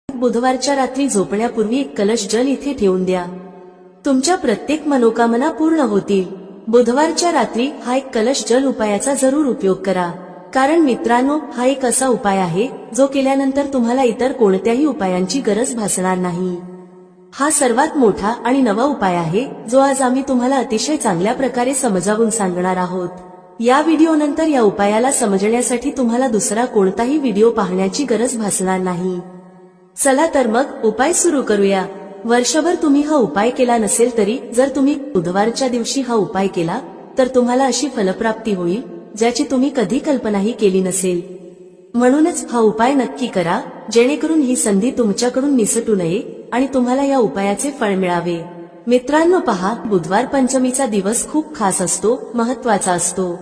बुधवारच्या रात्री झोपण्यापूर्वी एक कलश जल इथे ठेवून द्या. तुमच्या प्रत्येक मनोकामना पूर्ण होतील. बुधवारच्या रात्री हा एक कलश जल उपायाचा जरूर उपयोग करा. कारण मित्रांनो, हा एक असा उपाय आहे जो केल्यानंतर तुम्हाला इतर कोणत्याही उपायांची गरज भासणार नाही. हा सर्वात मोठा आणि नवा उपाय आहे जो आज आम्ही तुम्हाला अतिशय चांगल्या प्रकारे समजावून सांगणार आहोत. या व्हिडिओनंतर या उपायाला समजण्यासाठी तुम्हाला दुसरा कोणताही व्हिडिओ पाहण्याची गरज भासणार नाही. चला तर मग उपाय सुरू करूया. वर्षभर तुम्ही हा उपाय केला नसेल तरी जर तुम्ही बुधवारच्या दिवशी हा उपाय केला तर तुम्हाला अशी फलप्राप्ती होईल ज्याची तुम्ही कधी कल्पनाही केली नसेल. म्हणूनच हा उपाय नक्की करा, जेणेकरून ही संधी तुमच्याकडून निसटू नये आणि तुम्हाला या उपायाचे फळ मिळावे. मित्रांनो पहा, बुधवार पंचमीचा दिवस खूप खास असतो, महत्वाचा असतो.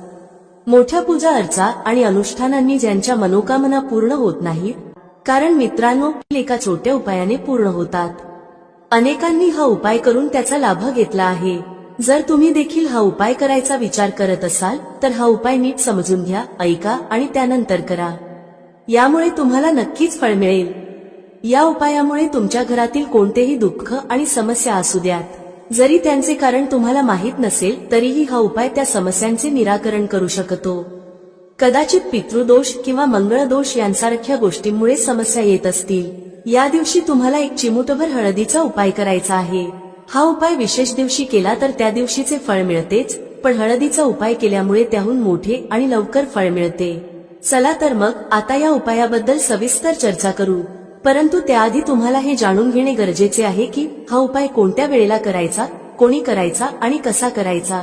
मोठ्या पूजा अर्चा आणि अनुष्ठानांनी ज्यांच्या मनोकामना पूर्ण होत नाहीत, कारण मित्रांनो एका छोट्या उपायाने पूर्ण होतात. अनेकांनी हा उपाय करून त्याचा लाभ घेतला आहे. जर तुम्ही देखील हा उपाय करायचा विचार करत असाल तर हा उपाय नीट समजून घ्या, ऐका आणि त्यानंतर करा. यामुळे तुम्हाला नक्कीच फळ मिळेल. या उपायामुळे तुमच्या घरातील कोणतेही दुःख आणि समस्या असू द्यात, जरी त्यांचे कारण तुम्हाला माहीत नसेल तरीही हा उपाय त्या समस्यांचे निराकरण करू शकतो. कदाचित पितृदोष किंवा मंगळदोष यांसारख्या गोष्टींमुळे समस्या येत असतील. या दिवशी तुम्हाला एक चिमूटभर हळदीचा उपाय करायचा आहे. हा उपाय विशेष दिवशी केला तर त्या दिवशीचे फळ मिळतेच, पण हळदीचा उपाय केल्यामुळे त्याहून मोठे आणि लवकर फळ मिळते. चला तर मग आता या उपायाबद्दल सविस्तर चर्चा करू. परंतु त्याआधी तुम्हाला हे जाणून घेणे गरजेचे आहे की हा उपाय कोणत्या वेळेला करायचा, कोणी करायचा आणि कसा करायचा.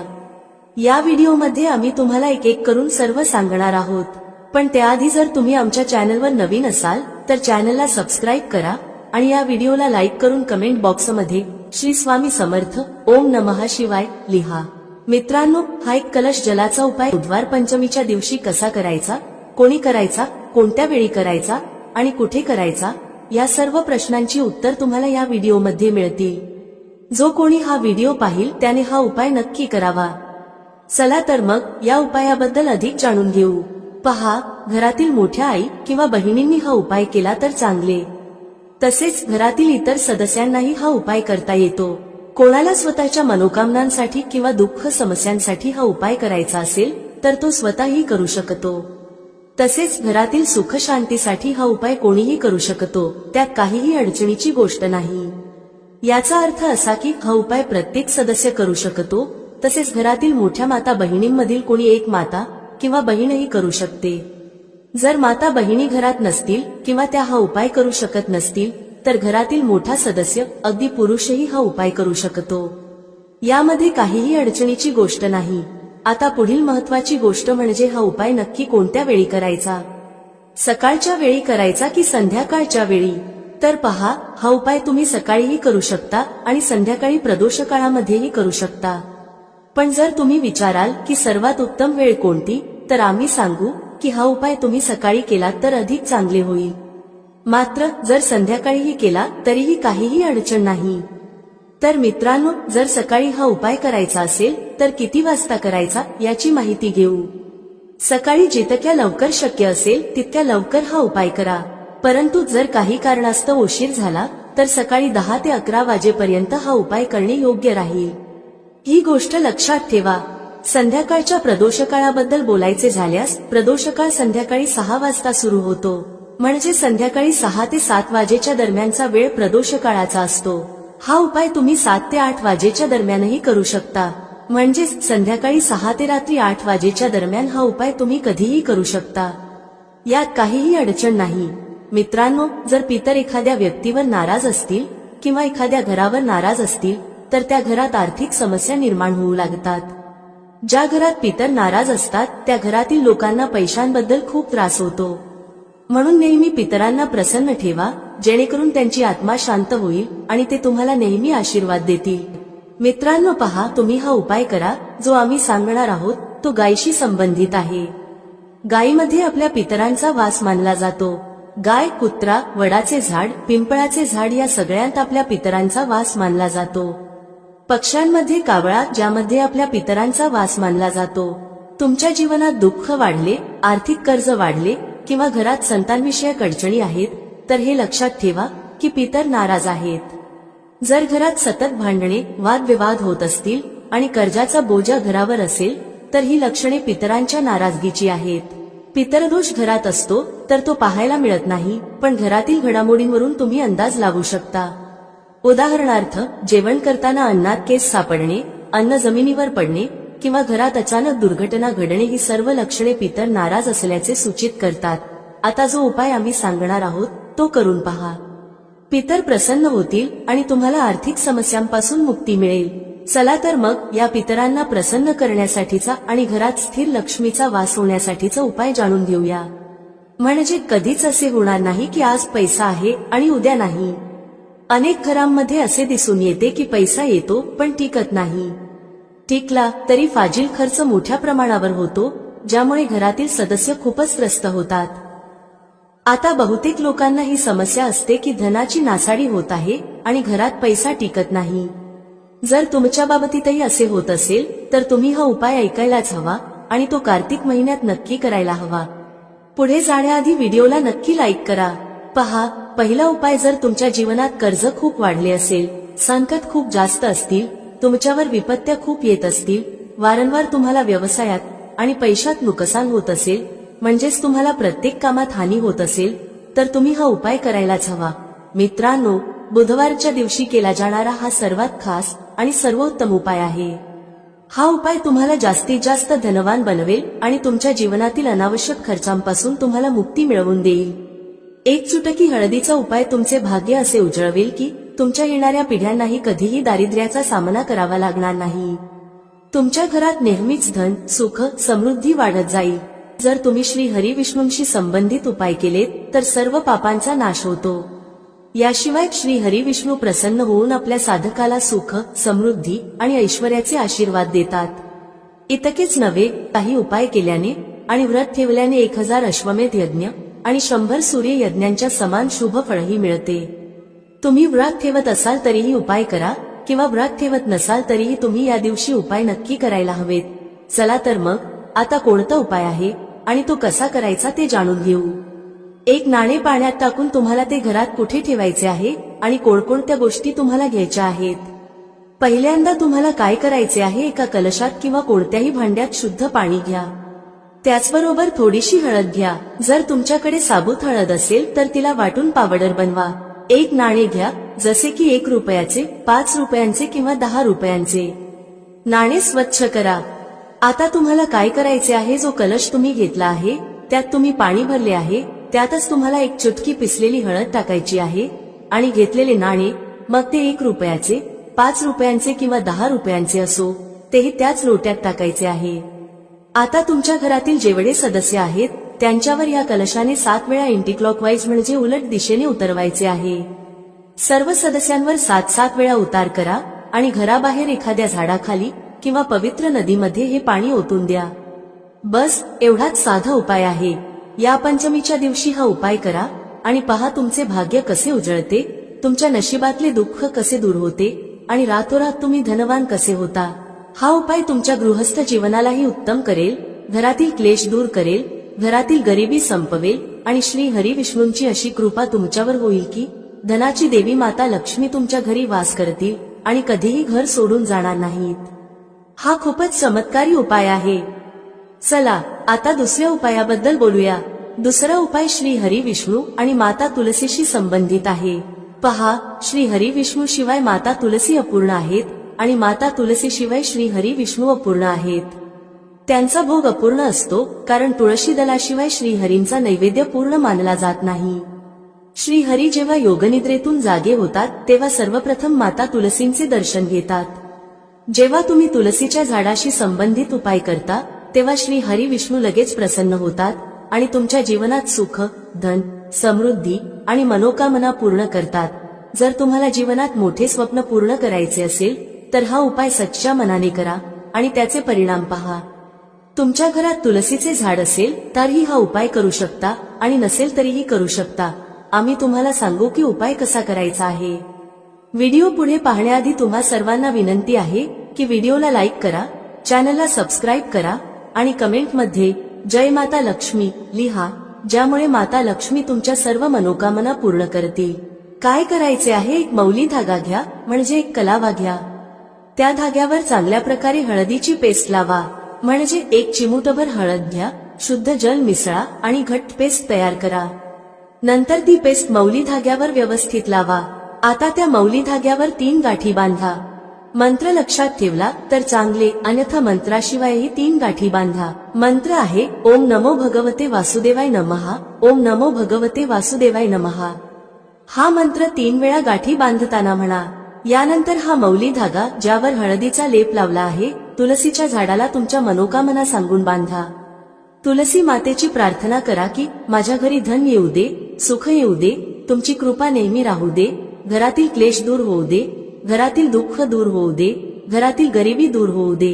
या व्हिडिओमध्ये आम्ही तुम्हाला एक एक करून सर्व सांगणार आहोत. पण त्याआधी जर तुम्ही आमच्या चॅनलवर नवीन असाल तर चॅनलला सबस्क्राईब करा आणि या व्हिडिओला लाईक करून कमेंट बॉक्समध्ये श्री स्वामी समर्थ ओम नमः शिवाय लिहा. मित्रांनो, हा एक कलश जलाचा उपाय बुधवार पंचमीच्या दिवशी कसा करायचा, कोणी करायचा, कोणत्या वेळी करायचा आणि कुठे करायचा, या सर्व प्रश्नांची उत्तर तुम्हाला या व्हिडिओमध्ये मिळतील. जो कोणी हा व्हिडिओ पाहिल त्याने हा उपाय नक्की करावा. चला तर मग या उपायाबद्दल अधिक जाणून घेऊ. पहा, घरातील मोठ्या आई किंवा बहिणींनी हा उपाय केला तर चांगले. तसेच घरातील इतर सदस्यांनाही हा उपाय करता येतो. कोणाला स्वतःच्या मनोकामनांसाठी किंवा दुःख समस्यांसाठी हा उपाय करायचा असेल तर तो स्वतःही करू शकतो. तसेच घरातील सुख शांतीसाठी हा उपाय कोणीही करू शकतो, त्यात काहीही अडचणीची गोष्ट नाही. याचा अर्थ असा की हा उपाय प्रत्येक सदस्य करू शकतो. तसेच घरातील मोठ्या माता बहिणींमधील कोणी एक माता किंवा बहीणही करू शकते. जर माता बहिणी घरात नसतील किंवा त्या हा उपाय करू शकत नसतील तर घरातील मोठा सदस्य, अगदी पुरुषही हा उपाय करू शकतो. यामध्ये काहीही अडचणीची गोष्ट नाही. आता पुढील महत्वाची गोष्ट म्हणजे हा उपाय नक्की कोणत्या वेळी करायचा. सकाळच्या वेळी करायचा की संध्याकाळच्या वेळी. तर पहा, हा उपाय तुम्ही सकाळीही करू शकता आणि संध्याकाळी प्रदोष काळामध्येही करू शकता. पण जर तुम्ही विचाराल की सर्वात उत्तम वेळ कोणती, तर आम्ही सांगू की हा उपाय तुम्ही सकाळी केलात तर अधिक चांगले होईल. मात्र जर संध्याकाळीही केला तरीही काहीही अडचण नाही. तर मित्रांनो, जर सकाळी हा उपाय करायचा असेल तर किती वाजता करायचा याची माहिती घेऊ. सकाळी जितक्या लवकर शक्य असेल तितक्या लवकर हा उपाय करा. परंतु जर काही कारणास्तव उशीर झाला तर सकाळी 10 ते 11 वाजेपर्यंत हा उपाय करणे योग्य राहील. ही गोष्ट लक्षात ठेवा. संध्याकाळच्या प्रदोषकाळाबद्दल बोलायचे झाल्यास प्रदोषकाळ संध्याकाळी 6 वाजता सुरू होतो. म्हणजे संध्याकाळी 6 ते 7 वाजेच्या दरम्यानचा वेळ प्रदोषकाळाचा असतो. हा उपाय तुम्ही 7 ते 8 वाजेच्या दरम्यानही करू शकता. म्हणजे संध्याकाळी 6 ते रात्री 8 वाजेच्या दरम्यान हा उपाय तुम्ही कधीही करू शकता. यात काहीही अडचण नाही. मित्रांनो, जर पितर एखाद्या व्यक्तीवर नाराज असतील किंवा एखाद्या घरावर नाराज असतील तर त्या घरात आर्थिक समस्या निर्माण होऊ लागतात. ज्या घरात पितर नाराज असतात त्या घरातील लोकांना पैशांबद्दल खूप त्रास होतो. म्हणून नेहमी पितरांना प्रसन्न ठेवा, जेणेकरून त्यांची आत्मा शांत होईल आणि ते तुम्हाला नेहमी आशीर्वाद देतील. मित्रांनो पहा, तुम्ही हा उपाय करा. जो आम्ही सांगणार आहोत तो गायीशी संबंधित आहे. गायीमध्ये आपल्या पितरांचा वास मानला जातो. गाय, कुत्रा, वडाचे झाड, पिंपळाचे झाड या सगळ्यांत आपल्या पितरांचा वास मानला जातो. पक्ष्यांमध्ये कावळा, ज्यामध्ये आपल्या पितरांचा वास मानला जातो. तुमच्या जीवनात दुःख वाढले, आर्थिक कर्ज वाढले किंवा घरात संतानविषयक अडचणी आहेत तर हे लक्षात ठेवा की पितर नाराज आहेत. जर घरात सतत भांडणे वादविवाद होत असतील आणि कर्जाचा बोजा घरावर असेल तर ही लक्षणे पितरांच्या नाराजगीची आहेत. पितरदोष घरात असतो तर तो पाहायला मिळत नाही, पण घरातील घडामोडींवरून तुम्ही अंदाज लावू शकता. उदाहरणार्थ, जेवण करताना अन्नात केस सापडणे, अन्न जमिनीवर पडणे किंवा घरात अचानक दुर्घटना घडणे ही सर्व लक्षणे पितर नाराज असल्याचे सूचित करतात. आता जो उपाय आम्ही सांगणार आहोत तो करून पहा. पितर प्रसन्न होतील आणि तुम्हाला आर्थिक समस्यांपासून मुक्ती मिळेल. चला तर मग या पितरांना प्रसन्न करण्यासाठीचा आणि घरात स्थिर लक्ष्मीचा वास होण्यासाठीचा उपाय जाणून घेऊया. म्हणजे कधीच असे होणार नाही की आज पैसा आहे आणि उद्या नाही. अनेक घरांमध्ये असे दिसून येते की पैसा येतो पण टिकत नाही. टिकला तरी फाजील खर्च मोठ्या प्रमाणावर होतो, ज्यामुळे घरातील सदस्य खूपच त्रस्त होतात. आता बहुतेक लोकांना ही समस्या असते की धनाची नासाडी होत आहे आणि घरात पैसा टिकत नाही. जर तुमच्या बाबतीतही असे होत असेल तर तुम्ही हा उपाय ऐकायलाच हवा आणि तो कार्तिक महिन्यात नक्की करायला हवा. पुढे जाण्याआधी व्हिडिओला नक्की लाईक करा. पहा, पहिला उपाय, जर तुमच्या जीवनात कर्ज खूप वाढले असेल, संकट खूप जास्त असतील, तुमच्यावर विपत्त्या खूप येत असतील, वारंवार तुम्हाला व्यवसायात आणि पैशात नुकसान होत असेल, म्हणजेच तुम्हाला प्रत्येक कामात हानी होत असेल, तर तुम्ही हा उपाय करायलाच हवा. मित्रांनो, बुधवारच्या दिवशी केला जाणारा हा सर्वात खास आणि सर्वोत्तम उपाय आहे. हा उपाय तुम्हाला जास्तीत जास्त धनवान बनवेल आणि तुमच्या जीवनातील अनावश्यक खर्चांपासून तुम्हाला मुक्ती मिळवून देईल. एक चुटकी हळदीचा उपाय तुमचे भाग्य असे उजळवेल की तुमच्या येणाऱ्या पिढ्यांनाही कधीही दारिद्र्याचा सामना करावा लागणार नाही. तुमच्या घरात नेहमीच धन, सुख, समृद्धी वाढत जाईल. जर तुम्ही श्री हरी विष्णूंशी संबंधित उपाय केलेत तर सर्व पापांचा नाश होतो. याशिवाय श्री हरी विष्णू प्रसन्न होऊन आपल्या साधकाला सुख, समृद्धी आणि ऐश्वर्याचे आशीर्वाद देतात. इतकेच नव्हे, काही उपाय केल्याने आणि व्रत ठेवल्याने 1000 अश्वमेध यज्ञ आणि 100 सूर्य यज्ञांच्या समान शुभ फळही मिळते. तुम्ही व्रत ठेवत असाल तरीही उपाय करा किंवा व्रत ठेवत नसाल तरीही तुम्ही या दिवशी उपाय नक्की करायला हवेत. चला तर मग आता कोणता उपाय आहे आणि तो कसा करायचा ते जाणून घेऊ. एक नाणे पाण्यात टाकून तुम्हाला ते घरात कुठे ठेवायचे आहे आणि कोणकोणत्या गोष्टी तुम्हाला घ्यायच्या आहेत. पहिल्यांदा तुम्हाला काय करायचे आहे, एका कलशात किंवा कोणत्याही भांड्यात शुद्ध पाणी घ्या. त्याचबरोबर थोडीशी हळद घ्या. जर तुमच्याकडे साबूत हळद असेल तर तिला वाटून पावडर बनवा. एक नाणे घ्या, जसे की 1 रुपयाचे, 5 रुपयांचे किंवा 10 रुपयांचे. नाणे स्वच्छ करा. आता तुम्हाला काय करायचे आहे, जो कलश तुम्ही घेतला आहे त्यात तुम्ही पाणी भरले आहे, त्यातच तुम्हाला 1 चुटकी पिसलेली हळद टाकायची आहे आणि घेतलेले नाणे, मग ते 1 रुपयाचे, 5 रुपयांचे किंवा 10 रुपयांचे असो, तेही त्याच लोट्यात टाकायचे आहे. आता तुमच्या घरातील जेवढे सदस्य आहेत त्यांच्यावर या कलशाने 7 वेळा अँटीक्लॉकवाईज म्हणजे उलट दिशेने उतरवायचे आहे. सर्व सदस्यांवर 7-7 वेळा उतार करा आणि घराबाहेर एखाद्या झाडाखाली किंवा पवित्र नदीमध्ये हे पाणी ओतून द्या. बस एवढाच साधा उपाय आहे. या पंचमीच्या दिवशी हा उपाय करा आणि पहा तुमचे भाग्य कसे उजळते, तुमच्या नशिबातले दुःख कसे दूर होते आणि रातोरात तुम्ही धनवान कसे होता. हा उपाय तुमच्या गृहस्थ जीवनालाही उत्तम करेल, घरातील क्लेश दूर करेल, घरातील गरिबी संपवेल आणि श्री हरी विष्णूंची अशी कृपा तुमच्यावर होईल की धनाची देवी माता लक्ष्मी तुमच्या घरी वास करतील आणि कधीही घर सोडून जाणार नाहीत. हा खूपच चमत्कारी उपाय आहे. चला आता दुसऱ्या उपायाबद्दल बोलूया. दुसरा उपाय श्री हरी विष्णू आणि माता तुलसीशी संबंधित आहे. पहा, श्री हरी विष्णू शिवाय माता तुलसी अपूर्ण आहेत आणि माता तुलसी शिवाय श्री हरी विष्णू अपूर्ण आहेत. त्यांचा भोग अपूर्ण असतो कारण तुळशी दलाशिवाय श्रीहरींचा नैवेद्य पूर्ण मानला जात नाही. श्रीहरी जेव्हा योगनिद्रेतून जागे होतात तेव्हा सर्वप्रथम माता तुलसींचे दर्शन घेतात. जेव्हा तुम्ही तुलसीच्या झाडाशी संबंधित उपाय करता तेव्हा श्री हरी विष्णू लगेच प्रसन्न होतात आणि तुमच्या जीवनात सुख, धन, समृद्धी आणि मनोकामना पूर्ण करतात. जर तुम्हाला जीवनात मोठे स्वप्न पूर्ण करायचे असेल तर हा उपाय सच्च्या मनाने करा आणि त्याचे परिणाम पहा. तुमच्या घरात तुलसीचे झाड असेल तरीही हा उपाय करू शकता आणि नसेल तरीही करू शकता. आम्ही तुम्हाला सांगू की उपाय कसा करायचा आहे. व्हिडिओ पुढे पाहण्याआधी तुम्हा सर्वांना विनंती आहे की व्हिडिओला लाईक करा, चॅनलला सबस्क्राईब करा आणि कमेंटमध्ये जय माता लक्ष्मी लिहा, ज्यामुळे माता लक्ष्मी तुमच्या सर्व मनोकामना पूर्ण करतील. काय करायचे आहे, एक मौली धागा घ्या, म्हणजे एक कलावा घ्या. त्या धाग्यावर चांगल्या प्रकारे हळदीची पेस्ट लावा, म्हणजे एक चिमूटभर हळद घ्या, शुद्ध जल मिसळा आणि घट्ट पेस्ट तयार करा. नंतर ती पेस्ट मौली धाग्यावर व्यवस्थित लावा. आता त्या मौली धाग्यावर 3 गाठी बांधा. मंत्र लक्षात ठेवला तर चांगले, अन्यथा मंत्राशिवायही 3 गाठी बांधा. मंत्र आहे ओम नमो भगवते वासुदेवाय नमः, ओम नमो भगवते वासुदेवाय नमः. हा मंत्र 3 वेळा गाठी बांधताना म्हणा. यानंतर हा मौली धागा ज्यावर हळदीचा लेप लावला आहे, तुलसीच्या झाडाला तुमच्या मनोकामना सांगून बांधा. तुलसी मातेची प्रार्थना करा की माझ्या घरी धन येऊ दे, सुख येऊ दे, तुमची कृपा नेहमी राहू दे, घरातील क्लेश दूर होऊ दे, घरातील दुःख दूर होऊ दे, घरातील गरिबी दूर होऊ दे.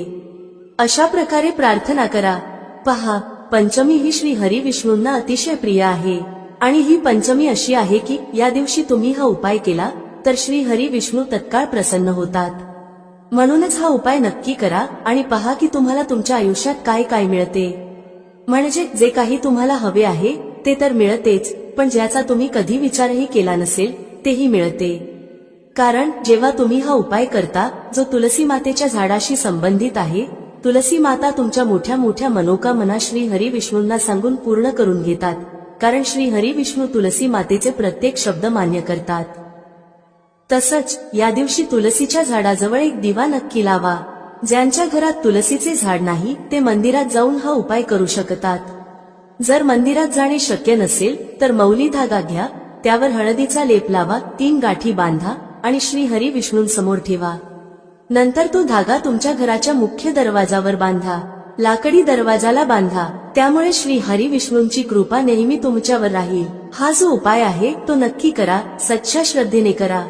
अशा प्रकारे प्रार्थना करा. पहा, पंचमी ही श्री हरी विष्णूंना अतिशय प्रिय आहे आणि ही पंचमी अशी आहे की या दिवशी तुम्ही हा उपाय केला तर श्री हरी विष्णू तत्काळ प्रसन्न होतात. म्हणूनच हा उपाय नक्की करा आणि पहा की तुम्हाला तुमच्या आयुष्यात काय काय मिळते. म्हणजे जे काही तुम्हाला हवे आहे ते तर मिळतेच, पण ज्याचा तुम्ही कधी विचारही केला नसेल तेही मिळते. कारण जेव्हा तुम्ही हा उपाय करता जो तुलसी मातेच्या झाडाशी संबंधित आहे, तुलसी माता तुमच्या मोठ्या मोठ्या मनोकामना श्री हरी विष्णूंना सांगून पूर्ण करून घेतात. कारण श्री हरी विष्णू तुलसी मातेचे प्रत्येक शब्द मान्य करतात. तसंच या दिवशी तुलसीच्या झाडाजवळ एक दिवा नक्की लावा. ज्यांच्या घरात तुलसीचे झाड नाही ते मंदिरात जाऊन हा उपाय करू शकतात. जर मंदिरात जाणे शक्य नसेल तर मौली धागा घ्या, त्यावर हळदीचा लेप लावा, 3 गाठी बांधा आणि श्री हरी विष्णूंसमोर ठेवा. नंतर तो धागा तुमच्या घराच्या मुख्य दरवाजावर बांधा. लाकडी दरवाजाला बांधा, त्यामुळे श्री हरी विष्णूंची कृपा नेहमी तुमच्यावर राहील. हा जो उपाय आहे तो नक्की करा, सच्च्या श्रद्धेने करा.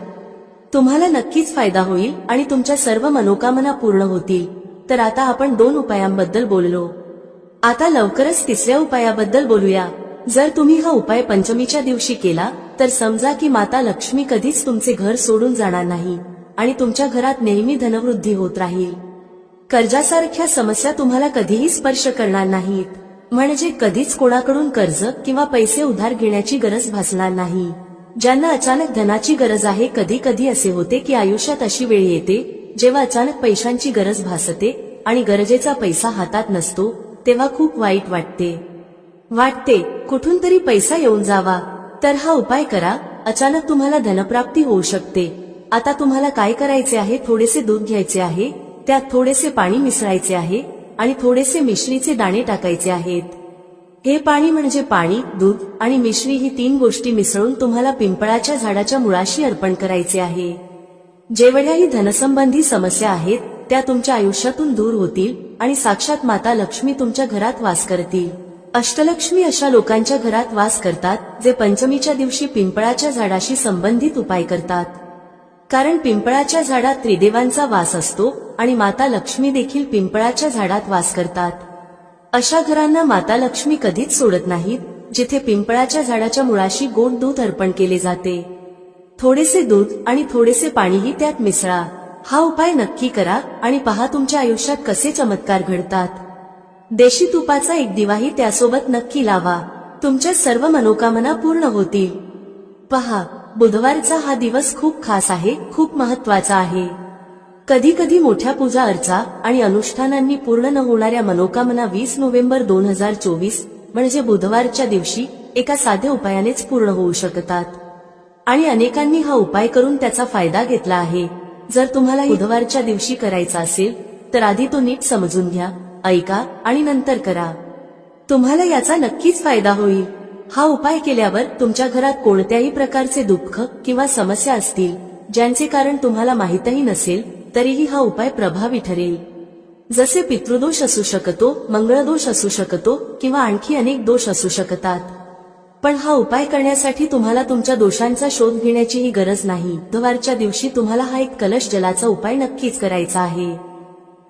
तुम्हाला नक्कीच फायदा होईल आणि तुमच्या सर्व मनोकामना पूर्ण होतील. तर आता आपण 2 उपायांबद्दल बोललो. आता लवकरच 3ऱ्या उपायाबद्दल बोलूया. जर तुम्ही हा उपाय पंचमीच्या दिवशी केला तर समजा की माता लक्ष्मी कधीच तुमचे घर सोडून जाणार नाही आणि तुमच्या घरात नेहमी धनवृद्धी होत राहील. कर्जासारख्या समस्या तुम्हाला कधीही स्पर्श करणार नाहीत. म्हणजे कधीच कोणाकडून कर्ज किंवा पैसे उधार घेण्याची गरज भासणार नाही. ज्यांना अचानक धनाची गरज आहे, कधी कधी असे होते की आयुष्यात अशी वेळ येते जेव्हा अचानक पैशांची गरज भासते आणि गरजेचा पैसा हातात नसतो, तेव्हा खूप वाईट वाटते कुठून तरी पैसा येऊन जावा. तर हा उपाय करा, अचानक तुम्हाला धनप्राप्ती होऊ शकते. आता तुम्हाला काय करायचे आहे, थोडेसे दूध घ्यायचे आहे, त्यात थोडेसे पाणी मिसळायचे आहे आणि थोडेसे मिश्रीचे दाणे टाकायचे आहेत. हे पाणी म्हणजे पाणी, दूध आणि मिश्री ही 3 गोष्टी मिसळून तुम्हाला पिंपळाच्या झाडाच्या मुळाशी अर्पण करायचे आहे. जेवढ्याही धनसंबंधी समस्या आहेत त्या तुमच्या आयुष्यातून दूर होतील आणि साक्षात माता लक्ष्मी तुमच्या घरात वास करतील. अष्टलक्ष्मी अशा लोकांच्या घरात वास करतात जे पंचमीच्या दिवशी पिंपळाच्या झाडाशी संबंधित उपाय करतात. कारण पिंपळाच्या झाडात त्रिदेवांचा वास असतो आणि माता लक्ष्मी देखील पिंपळाच्या झाडात वास करतात. अशा घरांना माता लक्ष्मी कधीच सोडत नाहीत जिथे पिंपळाच्या झाडाच्या मुळाशी गोड दूध अर्पण केले जाते. थोडेसे दूध आणि थोडेसे पाणीही त्यात मिसळा. हा उपाय नक्की करा आणि पहा तुमच्या आयुष्यात कसे चमत्कार घडतात. देशी तुपाचा एक दिवाही त्यासोबत नक्की लावा. तुमच्या सर्व मनोकामना पूर्ण होतील. पहा, बुधवारचा हा दिवस खूप खास आहे, खूप महत्वाचा आहे. कधी कधी मोठ्या पूजा अर्चा आणि अनुष्ठानांनी पूर्ण न होणाऱ्या मनोकामना 20 नोव्हेंबर 2024 म्हणजे बुधवारच्या दिवशी एका साध्या उपायानेच पूर्ण होऊ शकतात. आणि अनेकांनी हा उपाय करून त्याचा फायदा घेतला आहे. जर तुम्हाला बुधवारच्या दिवशी करायचा असेल तर आधी तो नीट समजून घ्या, ऐका आणि नंतर करा. तुम्हाला याचा नक्कीच फायदा होईल. हा उपाय केल्यावर तुमच्या घरात कोणत्याही प्रकारचे दुःख किंवा समस्या असतील ज्यांचे कारण तुम्हाला माहीतही नसेल तरीही हा उपाय प्रभावी ठरेल. जसे पितृदोष असू शकतो, मंगळदोष असू शकतो किंवा आणखी अनेक दोष असू शकतात. पण हा उपाय करण्यासाठी तुम्हाला तुमच्या दोषांचा शोध घेण्याचीही गरज नाही. बुधवारच्या दिवशी तुम्हाला हा एक कलश जलाचा उपाय नक्कीच करायचा आहे.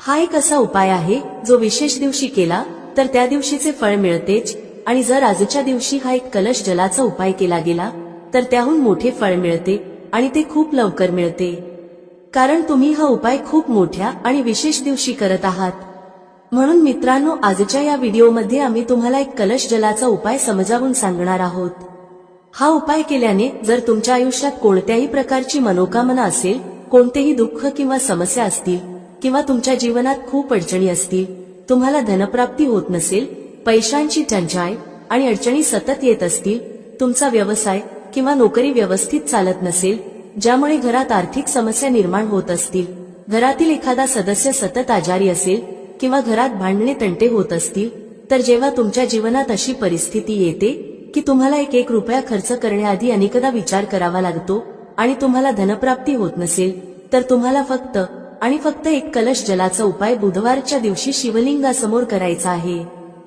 हा एक असा उपाय आहे जो विशेष दिवशी केला तर त्या दिवशीचे फळ मिळतेच, आणि जर आजच्या दिवशी हा एक कलश जलाचा उपाय केला गेला तर त्याहून मोठे फळ मिळते आणि ते खूप लवकर मिळते. कारण तुम्ही हा उपाय खूप मोठ्या आणि विशेष दिवशी करत आहात. म्हणून मित्रांनो, आजच्या या व्हिडिओमध्ये आम्ही तुम्हाला एक कलश जलाचा उपाय समजावून सांगणार आहोत. हा उपाय केल्याने जर तुमच्या आयुष्यात कोणत्याही प्रकारची मनोकामना असेल, कोणतेही दुःख किंवा समस्या असतील किंवा तुमच्या जीवनात खूप अडचणी असतील, तुम्हाला धनप्राप्ती होत नसेल, पैशांची टंचाई आणि अडचणी सतत येत असतील, तुमचा व्यवसाय किंवा नोकरी व्यवस्थित चालत नसेल, ज्यामुळे घरात आर्थिक समस्या निर्माण होत असतील, घरातील एखादा सदस्य सतत आजारी असेल किंवा घरात भांडणे तंटे होत असतील, तर जेव्हा तुमच्या जीवनात अशी परिस्थिती येते की तुम्हाला एक रुपया खर्च करण्याआधी अनेकदा विचार करावा लागतो आणि तुम्हाला धनप्राप्ती होत नसेल, तर तुम्हाला फक्त आणि फक्त एक कलश जलाचा उपाय बुधवारच्या दिवशी शिवलिंगासमोर करायचा आहे.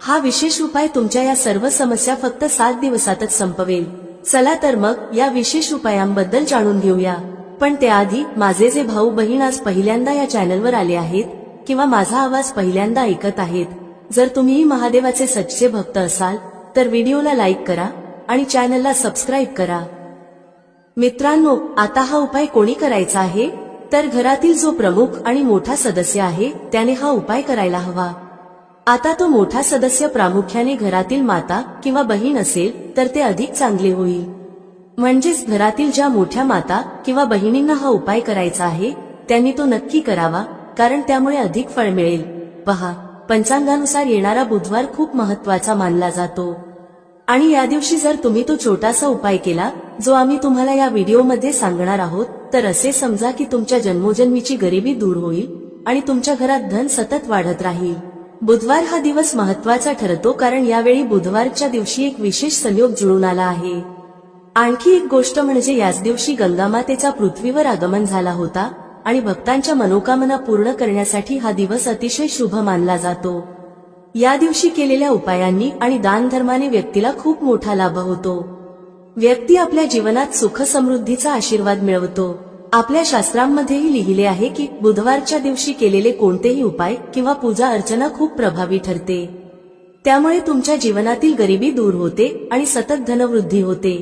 हा विशेष उपाय तुमच्या या सर्व समस्या फक्त 7 दिवसातच संपवेल. चला तर मग या विशेष उपायांबद्दल जाणून घेऊया. पण त्याआधी माझे जे भाऊ बहीण आज पहिल्यांदा या चॅनलवर आले आहेत किंवा माझा आवाज पहिल्यांदा ऐकत आहेत, जर तुम्हीही महादेवाचे सच्चे भक्त असाल तर व्हिडिओला लाईक करा आणि चॅनलला सबस्क्राईब करा. मित्रांनो, आता हा उपाय कोणी करायचा आहे, तर घरातील जो प्रमुख आणि मोठा सदस्य आहे त्याने हा उपाय करायला हवा. आता तो मोठा सदस्य प्रामुख्याने घरातील माता किंवा बहीण असेल तर ते अधिक चांगले होईल. म्हणजेच घरातील ज्या मोठ्या माता किंवा बहिणींना हा उपाय करायचा आहे त्यांनी तो नक्की करावा, कारण त्यामुळे अधिक फळ मिळेल. पहा, पंचांगानुसार येणारा बुधवार खूप महत्वाचा मानला जातो आणि या दिवशी जर तुम्ही तो छोटासा उपाय केला जो आम्ही तुम्हाला या व्हिडिओमध्ये सांगणार आहोत, तर असे समजा की तुमच्या जन्मोजन्मीची गरिबी दूर होईल आणि तुमच्या घरात धन सतत वाढत राहील. बुधवार हा दिवस महत्वाचा ठरतो कारण यावेळी बुधवारच्या दिवशी एक विशेष संयोग जुळून आला आहे. आणखी एक गोष्ट म्हणजे याच दिवशी गंगामातेचा पृथ्वीवर आगमन झाला होता आणि भक्तांच्या मनोकामना पूर्ण करण्यासाठी हा दिवस अतिशय शुभ मानला जातो. या दिवशी केलेल्या उपायांनी आणि दानधर्माने व्यक्तीला खूप मोठा लाभ होतो. व्यक्ती आपल्या जीवनात सुख समृद्धीचा आशीर्वाद मिळवतो. आपल्या शास्त्रांमध्येही लिहिले आहे की बुधवारच्या दिवशी केलेले कोणतेही उपाय किंवा पूजा अर्चना खूप प्रभावी ठरते. त्यामुळे तुमच्या जीवनातील गरिबी दूर होते आणि सतत धनवृद्धी होते.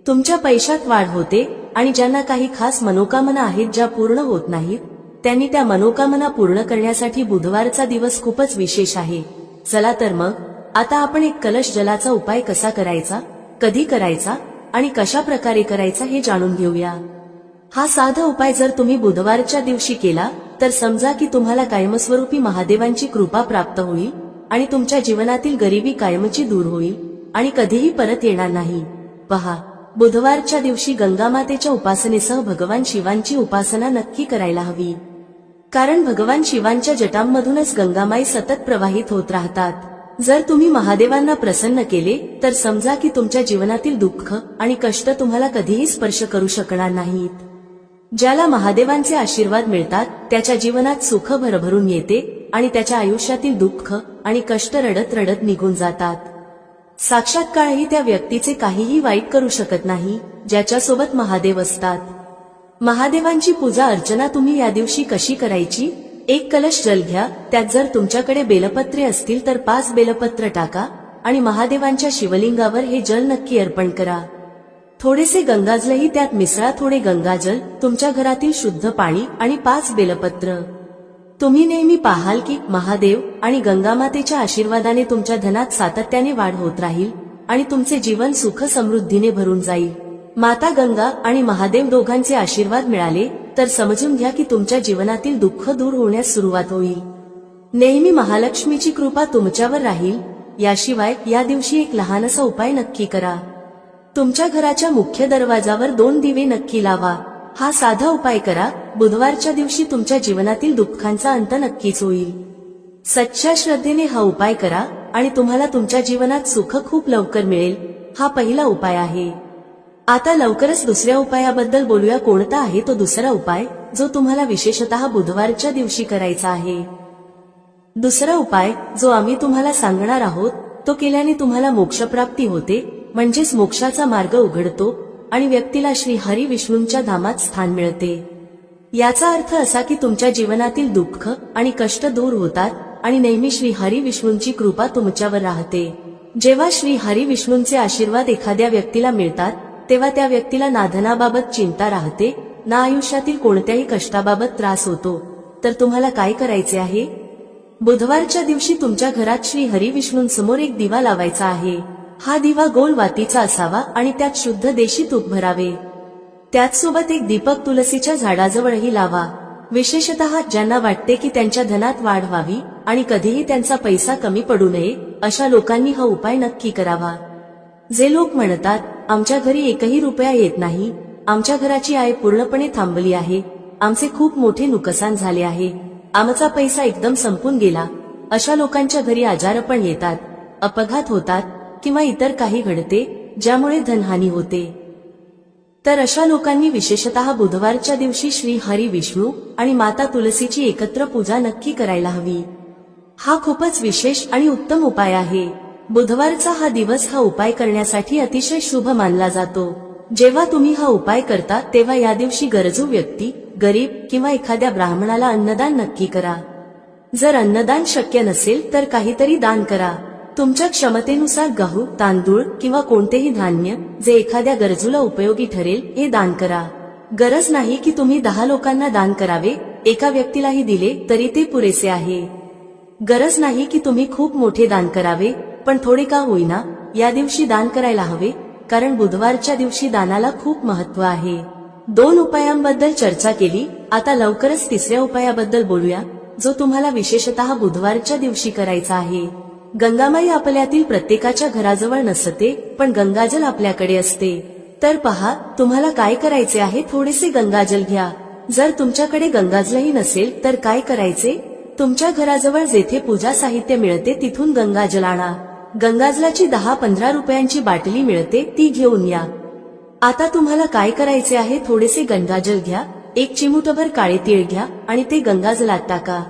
तुमच्या पैशात वाढ होते आणि ज्यांना काही खास मनोकामना आहेत ज्या पूर्ण होत नाहीत, त्यांनी त्या मनोकामना पूर्ण करण्यासाठी बुधवारचा दिवस खूपच विशेष आहे. चला तर मग आता आपण एक कलश जलाचा उपाय कसा करायचा, कधी करायचा आणि कशा प्रकारे करायचा हे जाणून घेऊया. हा साधा उपाय जर तुम्ही बुधवारच्या दिवशी केला तर समजा की तुम्हाला कायमस्वरूपी महादेवांची कृपा प्राप्त होईल आणि तुमच्या जीवनातील गरिबी कायमची दूर होईल आणि कधीही परत येणार नाही. पहा, बुधवारच्या दिवशी गंगामातेच्या उपासनेसह भगवान शिवांची उपासना नक्की करायला हवी, कारण भगवान शिवांच्या जटांमधूनच गंगामाई सतत प्रवाहित होत राहतात. जर तुम्ही महादेवांना प्रसन्न केले तर समजा की तुमच्या जीवनातील दुःख आणि कष्ट तुम्हाला कधीही स्पर्श करू शकणार नाहीत. ज्याला महादेवांचे आशीर्वाद मिळतात त्याच्या जीवनात सुख भरभरून येते आणि त्याच्या आयुष्यातील दुःख आणि कष्ट रडत रडत निघून जातात. साक्षात काळही त्या व्यक्तीचे काहीही वाईट करू शकत नाही ज्याच्यासोबत महादेव असतात. महादेवांची पूजा अर्चना तुम्ही या दिवशी कशी करायची? एक कलश जल घ्या, त्यात जर तुमच्याकडे बेलपत्रे असतील तर 5 बेलपत्र टाका आणि महादेवांच्या शिवलिंगावर हे जल नक्की अर्पण करा. थोडेसे गंगाजलही त्यात मिसळा. थोडे गंगाजल, तुमच्या घरातील शुद्ध पाणी आणि 5 बेलपत्र. तुम्ही नेहमी पाहाल की महादेव आणि गंगामातेच्या आशीर्वादाने तुमच्या धनात सातत्याने वाढ होत राहील आणि तुमचे जीवन सुख समृद्धीने भरून जाईल. माता गंगा आणि महादेव दोघांचे आशीर्वाद मिळाले तर समजून घ्या की तुमच्या जीवनातील दुःख दूर होण्यास सुरुवात होईल. नेहमी महालक्ष्मीची कृपा तुमच्यावर राहील. याशिवाय या दिवशी एक लहानसा उपाय नक्की करा. तुमच्या घराच्या मुख्य दरवाजावर 2 दिवे नक्की लावा. हा साधा उपाय करा. बुधवारच्या दिवशी तुमच्या जीवनातील दुःखांचा अंत नक्कीच होईल. सच्च्या श्रद्धेने हा उपाय करा आणि तुम्हाला तुमच्या जीवनात सुख खूप लवकर मिळेल. हा पहिला उपाय आहे. आता लवकरच दुसऱ्या उपायाबद्दल बोलूया. कोणता आहे तो दुसरा उपाय जो तुम्हाला विशेषतः बुधवारच्या दिवशी करायचा आहे? दुसरा उपाय जो आम्ही तुम्हाला सांगणार आहोत तो केल्याने तुम्हाला मोक्षप्राप्ती होते, म्हणजेच मोक्षाचा मार्ग उघडतो आणि व्यक्तीला श्री हरी विष्णूंच्या धामात स्थान मिळते. याचा अर्थ असा की तुमच्या जीवनातील दुःख आणि कष्ट दूर होतात आणि नेहमी श्री हरी विष्णूंची कृपा तुमच्यावर राहते. जेव्हा श्री हरी विष्णूंचे आशीर्वाद एखाद्या व्यक्तीला मिळतात तेव्हा त्या व्यक्तीला ना धनाबाबत चिंता राहते, ना आयुष्यातील कोणत्याही कष्टाबाबत त्रास होतो. तर तुम्हाला काय करायचे आहे? बुधवारच्या दिवशी तुमच्या घरात श्री हरी विष्णूंसमोर एक दिवा लावायचा आहे. हा दिवा गोल वातीचा असावा आणि त्यात शुद्ध देशी तूप भरावे. त्याचसोबत एक दीपक तुलसीच्या झाडाजवळही लावा. विशेषतः ज्यांना वाटते की त्यांच्या धनात वाढ व्हावी आणि कधीही त्यांचा पैसा कमी पडू नये अशा लोकांनी हा उपाय नक्की करावा. जे लोक म्हणतात आमच्या घरी एकही रुपया येत नाही, आमच्या घराची आय पूर्णपणे थांबली आहे, आमचे खूप मोठे नुकसान झाले आहे, आमचा पैसा एकदम संपून गेला, अशा लोकांच्या घरी आजार पण येतात, अपघात होतात किंवा इतर काही घडते ज्यामुळे धनहानी होते. तर अशा लोकांनी विशेषतः बुधवारच्या दिवशी श्री हरी विष्णू आणि माता तुलसीची एकत्र पूजा नक्की करायला हवी. हा खूपच विशेष आणि उत्तम उपाय आहे. बुधवारचा हा दिवस हा उपाय करण्यासाठी अतिशय शुभ मानला जातो. जेव्हा तुम्ही हा उपाय करता तेव्हा या दिवशी गरजू व्यक्ती, गरीब किंवा एखाद्या ब्राह्मणाला अन्नदान नक्की करा. जर अन्नदान शक्य नसेल तर काहीतरी दान करा. तुमच्या क्षमतेनुसार गहू, तांदूळ किंवा कोणतेही धान्य जे एखाद्या गरजूला उपयोगी ठरेल हे दान करा. गरज नाही की तुम्ही 10 लोकांना दान करावे, एका व्यक्तीलाही दिले तरी ते पुरेसे आहे. गरज नाही की तुम्ही खूप मोठे दान करावे, पण थोडे का होईना या दिवशी दान करायला हवे, कारण बुधवारच्या दिवशी दानाला खूप महत्त्व आहे. 2 उपायांबद्दल चर्चा केली, आता लवकरच तिसऱ्या उपायाबद्दल बोलूया, जो तुम्हाला विशेषतः बुधवारच्या दिवशी करायचा आहे. गंगामाई आपल्यातील प्रत्येकाच्या घराजवळ नसते, पण गंगाजल आपल्याकडे असते. तर पहा तुम्हाला काय करायचे आहे. थोडेसे गंगाजल घ्या. जर तुमच्याकडे गंगाजलही नसेल तर काय करायचे, तुमच्या घराजवळ जेथे पूजा साहित्य मिळते तिथून गंगाजल आणा. गंगाजलाची 10-15 रुपयांची बाटली मिळते, ती घेऊन या. आता तुम्हाला काय करायचे आहे, थोडेसे गंगाजल घ्या, 1 चिमूटभर काळे तीळ घ्या आणि ते गंगाजलात टाका.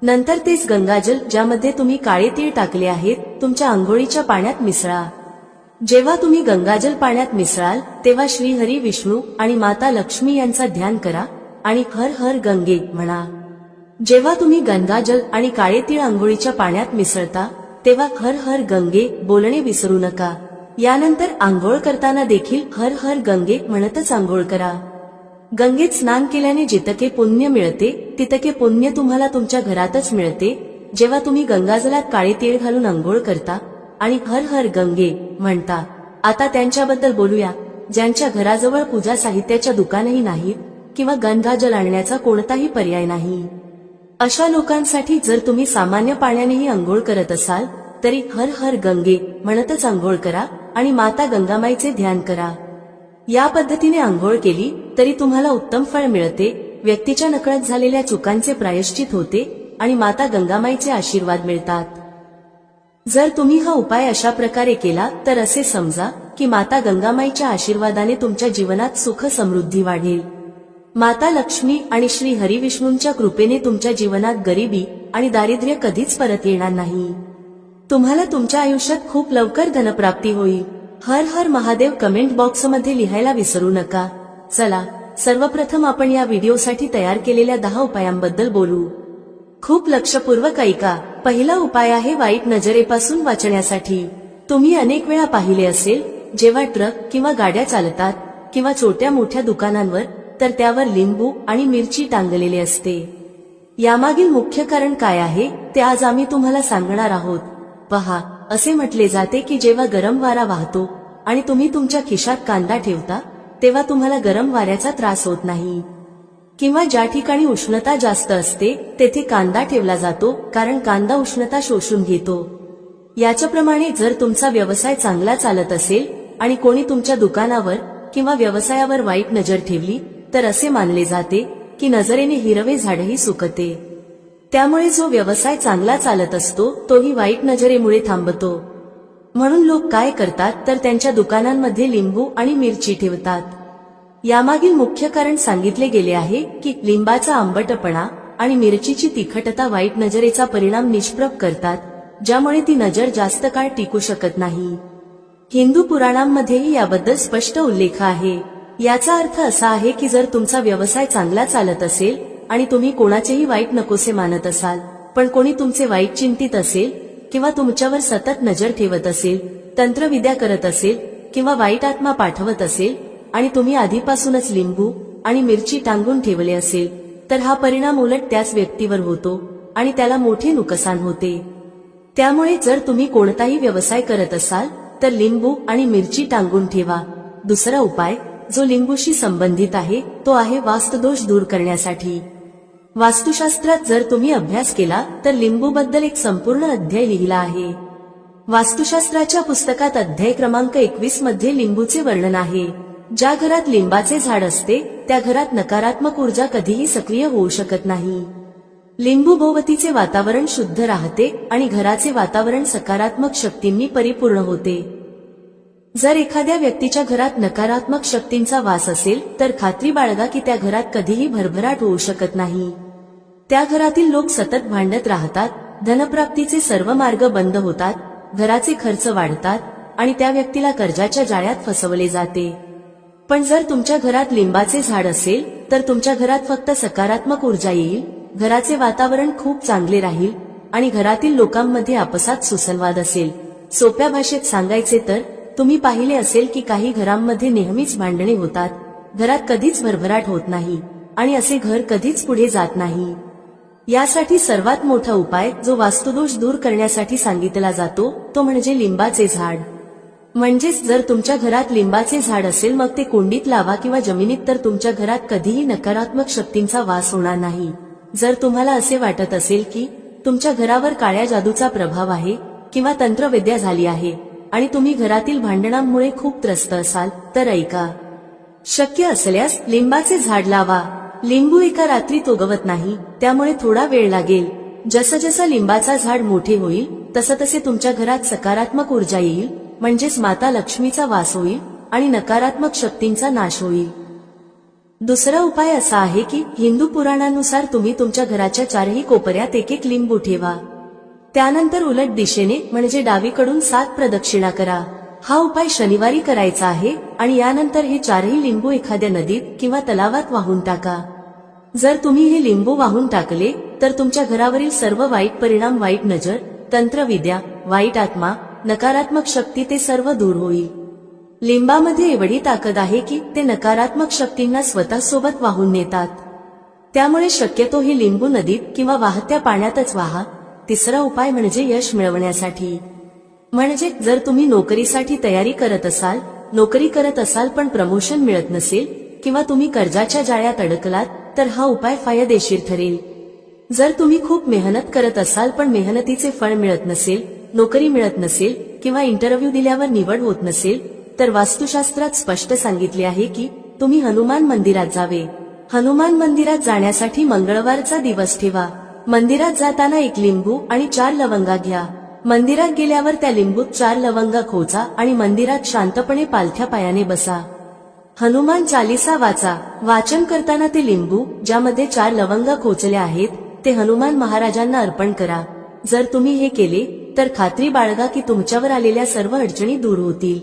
नंतर तेच गंगाजल ज्यामध्ये तुम्ही काळे तीळ टाकले आहेत तुमच्या आंघोळीच्या पाण्यात मिसळा. जेव्हा तुम्ही गंगाजल पाण्यात मिसळाल तेव्हा श्री हरी विष्णू आणि माता लक्ष्मी यांचा ध्यान करा आणि हर हर गंगे म्हणा. जेव्हा तुम्ही गंगाजल आणि काळे तीळ आंघोळीच्या पाण्यात मिसळता तेव्हा हर हर गंगे बोलणे विसरू नका. यानंतर आंघोळ करताना देखील हर हर गंगे म्हणतच आंघोळ करा. गंगेत स्नान केल्याने जितके पुण्य मिळते तितके पुण्य तुम्हाला तुमच्या घरातच मिळते. जेव्हा तुम्ही गंगाजलात काळे तीळ घालून आंघोळ करता आणि हर हर गंगे म्हणता. आता त्यांच्याबद्दल बोलूया ज्यांच्या घराजवळ पूजा साहित्याच्या दुकानही नाहीत किंवा गंगाजल आणण्याचा कोणताही पर्याय नाही. अशा लोकांसाठी जर तुम्ही सामान्य पाण्यानेही आंघोळ करत असाल तरी हर हर गंगे म्हणतच आंघोळ करा आणि माता गंगामाईचे ध्यान करा. या पद्धतीने आंघोळ केली तरी तुम्हाला उत्तम फळ मिळते, व्यक्तीच्या नकळत झालेल्या चुकांचे प्रायश्चित होते आणि माता गंगामाईचे आशीर्वाद मिळतात. जर तुम्ही हा उपाय अशा प्रकारे केला तर असे समजा की माता गंगामाईच्या आशीर्वादाने तुमच्या जीवनात सुख समृद्धी वाढेल. माता लक्ष्मी आणि श्री हरिविष्णूंच्या कृपेने तुमच्या जीवनात गरिबी आणि दारिद्र्य कधीच परत येणार नाही. तुम्हाला तुमच्या आयुष्यात खूप लवकर धनप्राप्ती होईल. हर हर महादेव कमेंट बॉक्समध्ये लिहायला विसरू नका. चला सर्वप्रथम आपण या व्हिडिओसाठी तयार केलेल्या 10 उपायांबद्दल बोलू. खूप लक्षपूर्वक ऐका. पहिला उपाय आहे वाईट नजरेपासून वाचण्यासाठी. तुम्ही अनेक वेळा पाहिले असेल जेव्हा ट्रक किंवा गाड्या चालतात किंवा छोट्या मोठ्या दुकानांवर तर त्यावर लिंबू आणि मिरची टांगलेले असते. यामागील मुख्य कारण काय आहे ते आज आम्ही तुम्हाला सांगणार आहोत. पहा, असे म्हटले जाते की जेव्हा गरम वारा वाहतो आणि तुम्ही तुमच्या खिशात कांदा ठेवता तेव्हा तुम्हाला गरम वाऱ्याचा त्रास होत नाही. किंवा ज्या ठिकाणी उष्णता जास्त असते तेथे कांदा ठेवला जातो कारण कांदा उष्णता शोषून घेतो. याच्याप्रमाणे जर तुमचा व्यवसाय चांगला चालत असेल आणि कोणी तुमच्या दुकानावर किंवा व्यवसायावर वाईट नजर ठेवली तर असे मानले जाते की नजरेने हिरवे झाडही सुकते. त्यामुळे जो व्यवसाय चांगला चालत असतो तोही वाईट नजरेमुळे थांबतो. म्हणून लोक काय करतात तर त्यांच्या दुकानांमध्ये लिंबू आणि मिरची ठेवतात. यामागील मुख्य कारण सांगितले गेले आहे की लिंबाचा आंबटपणा आणि मिरचीची तिखटता वाईट नजरेचा परिणाम निष्प्रभ करतात, ज्यामुळे ती नजर जास्त काळ टिकू शकत नाही. हिंदू पुराणांमध्येही याबद्दल स्पष्ट उल्लेख आहे. याचा अर्थ असा आहे की जर तुमचा व्यवसाय चांगला चालत असेल आणि तुम्ही कोणाचेही वाईट नकोसे मानत असाल, पण कोणी तुमचे वाईट चिंतित असेल किंवा तुमच्यावर सतत नजर ठेवत असेल, तंत्रविद्या करत असेल किंवा वाईट आत्मा पाठवत असेल आणि तुम्ही आधीपासूनच लिंबू आणि मिरची टांगून ठेवले असेल तर हा परिणाम उलट त्याच व्यक्तीवर होतो आणि त्याला मोठे नुकसान होते. त्यामुळे जर तुम्ही कोणताही व्यवसाय करत असाल तर लिंबू आणि मिरची टांगून ठेवा. दुसरा उपाय जो लिंबूशी संबंधित आहे तो आहे वास्तुदोष दूर करण्यासाठी. वास्तुशास्त्रात जर तुम्ही अभ्यास केला तर लिंबूबद्दल एक संपूर्ण अध्याय लिहिला आहे. वास्तुशास्त्राच्या पुस्तकात अध्याय क्रमांक 21 मध्ये लिंबूचे वर्णन आहे. ज्या घरात लिंबाचे झाड असते त्या घरात नकारात्मक ऊर्जा कधीही सक्रिय होऊ शकत नाही. लिंबू भोवतीचे वातावरण शुद्ध राहते आणि घराचे वातावरण सकारात्मक शक्तींनी परिपूर्ण होते. जर एखाद्या व्यक्तीच्या घरात नकारात्मक शक्तींचा वास असेल तर खात्री बाळगा की त्या घरात कधीही भरभराट होऊ शकत नाही. त्या घरातील लोक सतत भांडत राहतात, धनप्राप्तीचे सर्व मार्ग बंद होतात, घराचे खर्च वाढतात आणि त्या व्यक्तीला कर्जाच्या जाळ्यात फसवले जाते. पण जर तुमच्या घरात लिंबाचे झाड असेल तर तुमच्या घरात फक्त सकारात्मक ऊर्जा येईल, घराचे वातावरण खूप चांगले राहील आणि घरातील लोकांमध्ये आपसात सुसंवाद असेल. सोप्या भाषेत सांगायचे तर तुम्ही पाहिले असेल की काही घरांमध्ये नेहमीच भांडणे होतात, घरात कधीच भरभराट होत नाही आणि असे घर कधीच पुढे जात नाही. यासाठी सर्वात मोठा उपाय जो वास्तुदोष दूर करण्यासाठी सांगितला जातो तो म्हणजे लिंबाचे झाड. म्हणजेच जर तुमच्या घरात लिंबाचे झाड असेल मग ते कुंडीत लावा किंवा जमिनीत, तर तुमच्या घरात कधीही नकारात्मक शक्तींचा वास होणार नाही. जर तुम्हाला असे वाटत असेल की तुमच्या घरावर काळ्या जादूचा प्रभाव आहे किंवा तंत्रविद्या झाली आहे आणि तुम्ही घरातील भांडणांमुळे खूप त्रस्त असाल तर ऐका. शक्य असल्यास लिंबाचे झाड लावा. लिंबू एका रात्रीत उगवत नाही, त्यामुळे थोडा वेळ लागेल. जसं जसं लिंबाचा झाड मोठे होईल तसं तसे तुमच्या घरात सकारात्मक ऊर्जा येईल, म्हणजेच माता लक्ष्मीचा वास होईल आणि नकारात्मक शक्तींचा नाश होईल. दुसरा उपाय असा आहे की हिंदू पुराणानुसार तुम्ही तुमच्या घराच्या चारही कोपऱ्यात एक एक लिंबू ठेवा. त्यानंतर उलट दिशेने म्हणजे डावीकडून 7 प्रदक्षिणा करा. हा उपाय शनिवारी करायचा आहे आणि यानंतर हे चारही लिंबू एखाद्या नदीत किंवा तलावात वाहून टाका. जर तुम्ही हे लिंबू वाहून टाकले तर तुमच्या घरावरील सर्व वाईट परिणाम, वाईट नजर, तंत्रविद्या, वाईट आत्मा, नकारात्मक शक्ती ते सर्व दूर होईल. लिंबामध्ये एवढी ताकद आहे की ते नकारात्मक शक्तींना स्वतःसोबत वाहून नेतात. त्यामुळे शक्यतो हे लिंबू नदीत किंवा वाहत्या पाण्यातच वाहा. तिसरा उपाय म्हणजे यश मिळवण्यासाठी. म्हणजे जर तुम्ही नोकरीसाठी तयारी करत असाल पण प्रमोशन मिळत नसेल किंवा तुम्ही कर्जाच्या जाळ्यात अडकलात तर हा उपाय फायदेशीर ठरेल. जर तुम्ही खूप मेहनत करत असाल पण मेहनतीचे फळ मिळत नसेल, नोकरी मिळत नसेल किंवा इंटरव्ह्यू दिल्यावर निवड होत नसेल तर वास्तुशास्त्रात स्पष्ट सांगितले आहे की तुम्ही हनुमान मंदिरात जावे. हनुमान मंदिरात जाण्यासाठी मंगळवारचा दिवस ठेवा. मंदिरात जाताना 1 लिंबू आणि 4 लवंगा घ्या. मंदिरात गेल्यावर त्या लिंबूत 4 लवंगा खोचा आणि मंदिरात शांतपणे पालथ्या पायाने बसा. हनुमान चालीसा वाचा. वाचन करताना ते लिंबू ज्यामध्ये 4 लवंगा खोचल्या आहेत ते हनुमान महाराजांना अर्पण करा. जर तुम्ही हे केले तर खात्री बाळगा की तुमच्यावर आलेल्या सर्व अडचणी दूर होतील.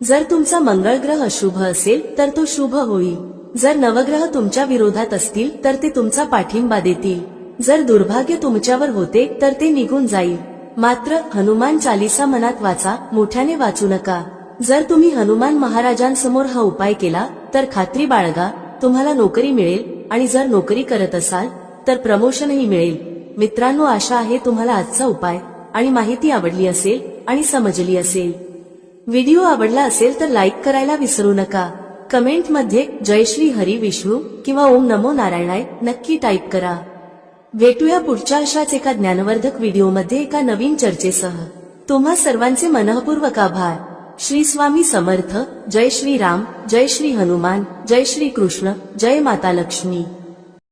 जर तुमचा मंगळ ग्रह अशुभ असेल तर तो शुभ होईल. जर नवग्रह तुमच्या विरोधात असतील तर ते तुमचा पाठिंबा देतील. जर दुर्भाग्य तुमच्यावर होते तर ते निघून जाईल. मात्र हनुमान चालीसा मनात वाचा, मोठ्याने वाचू नका. जर तुम्ही हनुमान महाराजांसमोर हा उपाय केला तर खात्री बाळगा तुम्हाला नोकरी मिळेल आणि जर नोकरी करत असाल तर प्रमोशनही मिळेल. मित्रांनो, आशा आहे तुम्हाला आजचा उपाय आणि माहिती आवडली असेल आणि समजली असेल. व्हिडिओ आवडला असेल तर लाईक करायला विसरू नका. कमेंटमध्ये जय श्री हरी विष्णू किंवा ओम नमो नारायणाय नक्की टाईप करा. भेटूया पुढच्या अशाच एका ज्ञानवर्धक व्हिडिओमध्ये एका नवीन चर्चेसह. तुम्हा सर्वांचे मनःपूर्वक आभार. श्री स्वामी समर्थ. जय श्री राम, जय श्री हनुमान, जय श्री कृष्ण, जय माता लक्ष्मी.